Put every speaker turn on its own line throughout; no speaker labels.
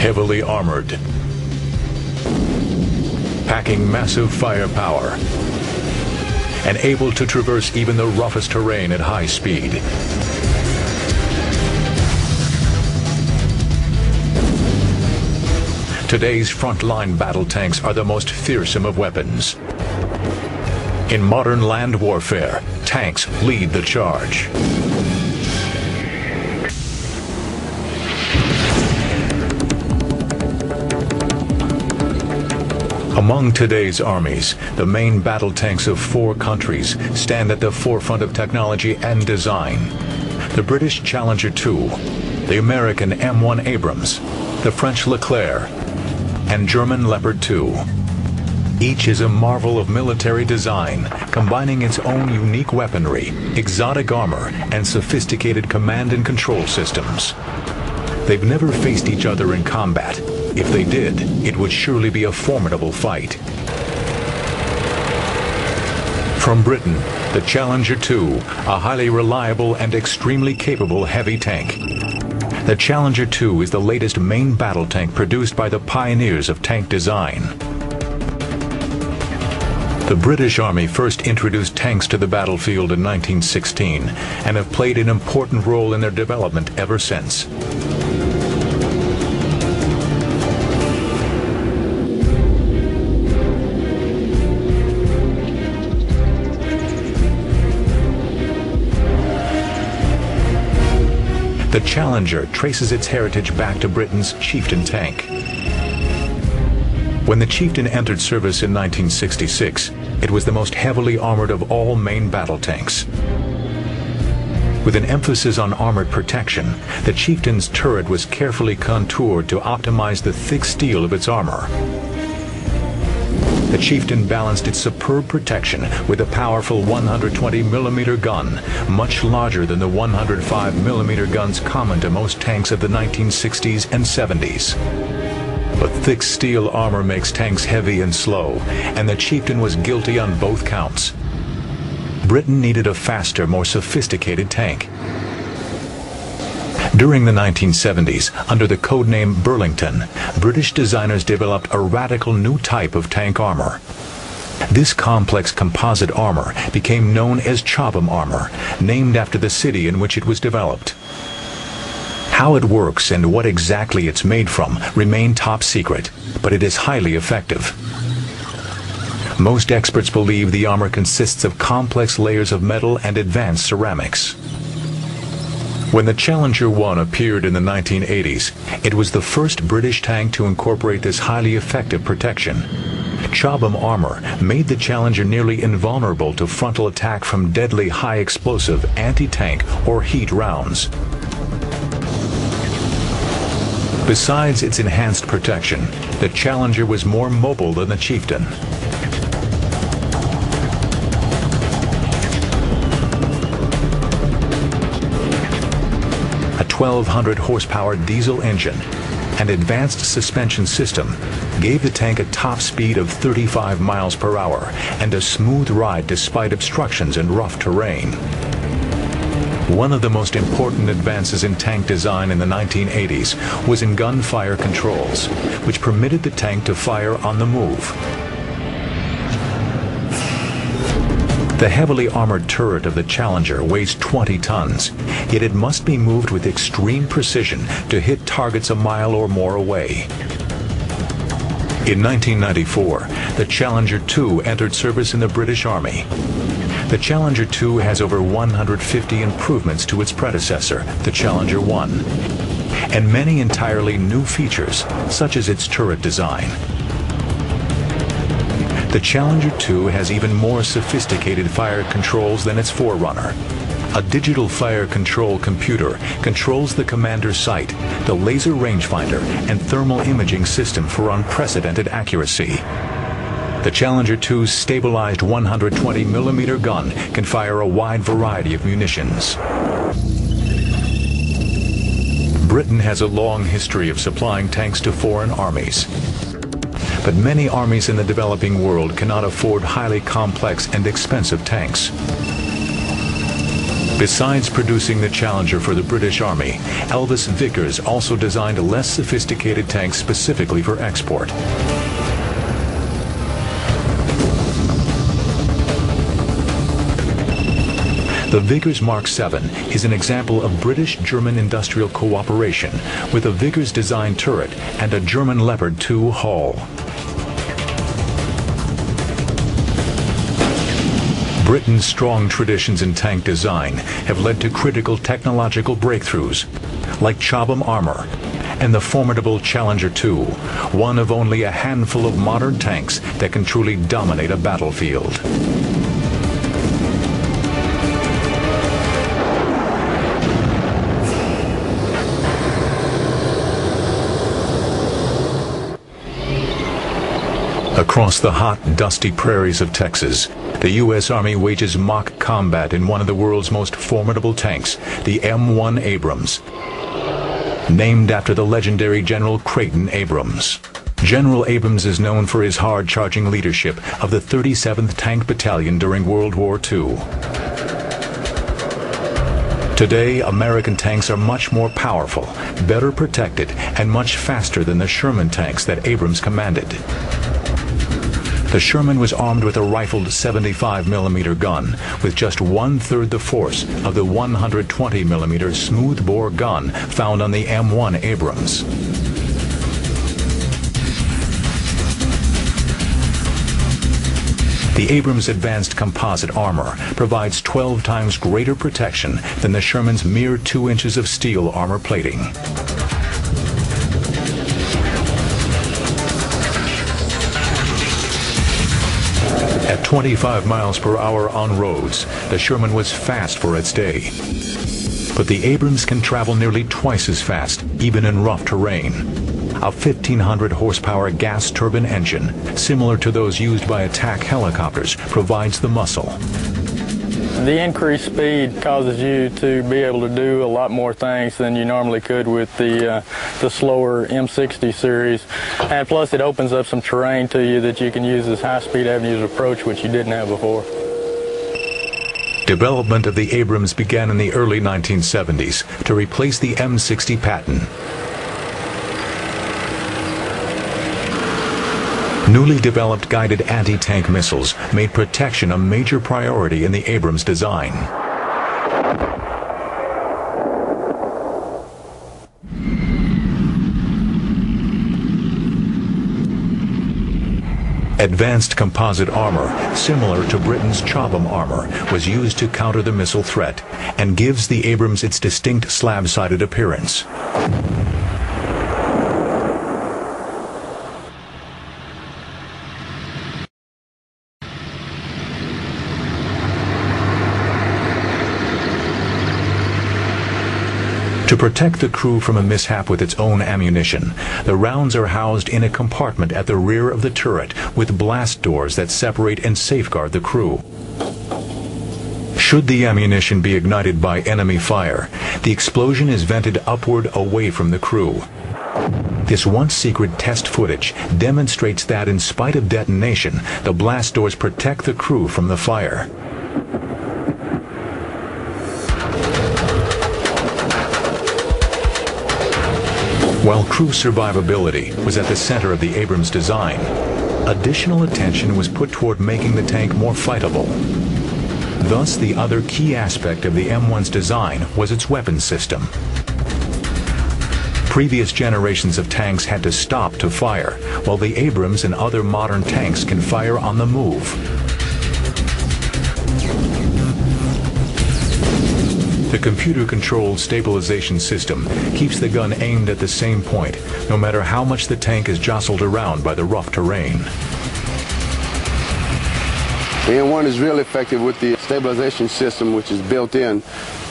heavily armored, packing massive firepower, and able to traverse even the roughest terrain at high speed. Today's frontline battle tanks are the most fearsome of weapons. In modern land warfare, tanks lead the charge. Among today's armies, the main battle tanks of 4 countries stand at the forefront of technology and design. The British Challenger 2, the American M1 Abrams, the French Leclerc, and German Leopard 2. Each is a marvel of military design, combining its own unique weaponry, exotic armor, and sophisticated command and control systems. They've never faced each other in combat. If they did, it would surely be a formidable fight. From Britain, the Challenger 2, a highly reliable and extremely capable heavy tank. The Challenger 2 is the latest main battle tank produced by the pioneers of tank design. The British Army first introduced tanks to the battlefield in 1916 and have played an important role in their development ever since. The Challenger traces its heritage back to Britain's Chieftain tank. When the Chieftain entered service in 1966, it was the most heavily armored of all main battle tanks. With an emphasis on armored protection, the Chieftain's turret was carefully contoured to optimize the thick steel of its armor. The Chieftain balanced its superb protection with a powerful 120mm gun, much larger than the 105mm guns common to most tanks of the 1960s and 70s. But thick steel armor makes tanks heavy and slow, and the Chieftain was guilty on both counts. Britain needed a faster, more sophisticated tank. During the 1970s, under the codename Burlington, British designers developed a radical new type of tank armor. This complex composite armor became known as Chobham armor, named after the city in which it was developed. How it works and what exactly it's made from remain top secret, but it is highly effective. Most experts believe the armor consists of complex layers of metal and advanced ceramics. When the Challenger 1 appeared in the 1980s, it was the first British tank to incorporate this highly effective protection. Chobham armor made the Challenger nearly invulnerable to frontal attack from deadly high-explosive anti-tank or heat rounds. Besides its enhanced protection, the Challenger was more mobile than the Chieftain. A 1,200 horsepower diesel engine and advanced suspension system gave the tank a top speed of 35 miles per hour and a smooth ride despite obstructions and rough terrain. One of the most important advances in tank design in the 1980s was in gunfire controls, which permitted the tank to fire on the move. The heavily armored turret of the Challenger weighs 20 tons, yet it must be moved with extreme precision to hit targets a mile or more away. In 1994, the Challenger 2 entered service in the British Army. The Challenger 2 has over 150 improvements to its predecessor, the Challenger 1, and many entirely new features, such as its turret design. The Challenger 2 has even more sophisticated fire controls than its forerunner. A digital fire control computer controls the commander's sight, the laser rangefinder, and thermal imaging system for unprecedented accuracy. The Challenger 2's stabilized 120mm gun can fire a wide variety of munitions. Britain has a long history of supplying tanks to foreign armies. But many armies in the developing world cannot afford highly complex and expensive tanks. Besides producing the Challenger for the British Army, Elvis Vickers also designed less sophisticated tanks specifically for export. The Vickers Mark VII is an example of British-German industrial cooperation with a Vickers-designed turret and a German Leopard 2 hull. Britain's strong traditions in tank design have led to critical technological breakthroughs, like Chobham armor and the formidable Challenger 2, one of only a handful of modern tanks that can truly dominate a battlefield. Across the hot, dusty prairies of Texas, the U.S. Army wages mock combat in one of the world's most formidable tanks, the M1 Abrams, named after the legendary General Creighton Abrams. General Abrams is known for his hard-charging leadership of the 37th Tank Battalion during World War II. Today, American tanks are much more powerful, better protected, and much faster than the Sherman tanks that Abrams commanded. The Sherman was armed with a rifled 75mm gun with just one-third the force of the 120mm smoothbore gun found on the M1 Abrams. The Abrams' advanced composite armor provides 12 times greater protection than the Sherman's mere 2 inches of steel armor plating. At 25 miles per hour on roads, the Sherman was fast for its day. But the Abrams can travel nearly twice as fast, even in rough terrain. A 1,500 horsepower gas turbine engine, similar to those used by attack helicopters, provides the muscle.
The increased speed causes you to be able to do a lot more things than you normally could with the slower M60 series. And plus it opens up some terrain to you that you can use as high-speed avenues of approach, which you didn't have before.
Development of the Abrams began in the early 1970s to replace the M60 Patton. Newly developed guided anti-tank missiles made protection a major priority in the Abrams design. Advanced composite armor, similar to Britain's Chobham armor, was used to counter the missile threat and gives the Abrams its distinct slab-sided appearance. To protect the crew from a mishap with its own ammunition, the rounds are housed in a compartment at the rear of the turret with blast doors that separate and safeguard the crew. Should the ammunition be ignited by enemy fire, the explosion is vented upward away from the crew. This once secret test footage demonstrates that in spite of detonation, the blast doors protect the crew from the fire. While crew survivability was at the center of the Abrams design, additional attention was put toward making the tank more fightable. Thus, the other key aspect of the M1's design was its weapons system. Previous generations of tanks had to stop to fire, while the Abrams and other modern tanks can fire on the move. The computer-controlled stabilization system keeps the gun aimed at the same point, no matter how much the tank is jostled around by the rough terrain.
The M1 is really effective with the stabilization system, which is built in,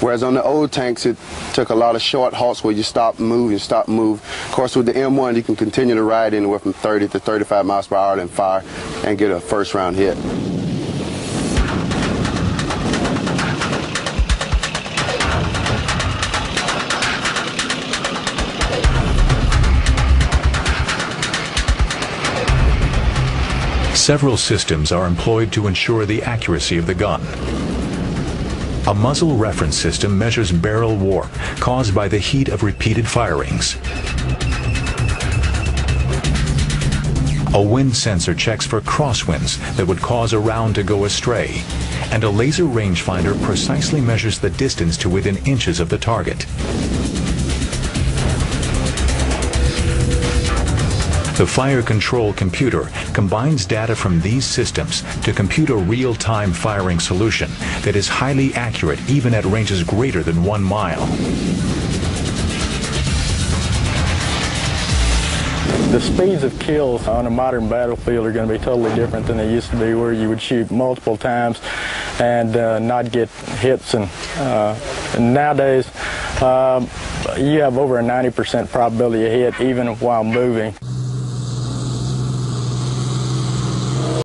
whereas on the old tanks it took a lot of short halts where you stop, move, and stop, move. Of course, with the M1 you can continue to ride anywhere from 30 to 35 miles per hour and fire and get a first round hit.
Several systems are employed to ensure the accuracy of the gun. A muzzle reference system measures barrel warp caused by the heat of repeated firings. A wind sensor checks for crosswinds that would cause a round to go astray, and a laser rangefinder precisely measures the distance to within inches of the target. The fire control computer combines data from these systems to compute a real-time firing solution that is highly accurate even at ranges greater than 1 mile.
The speeds of kills on a modern battlefield are going to be totally different than they used to be, where you would shoot multiple times and not get hits. And nowadays, you have over a 90% probability of hit even while moving.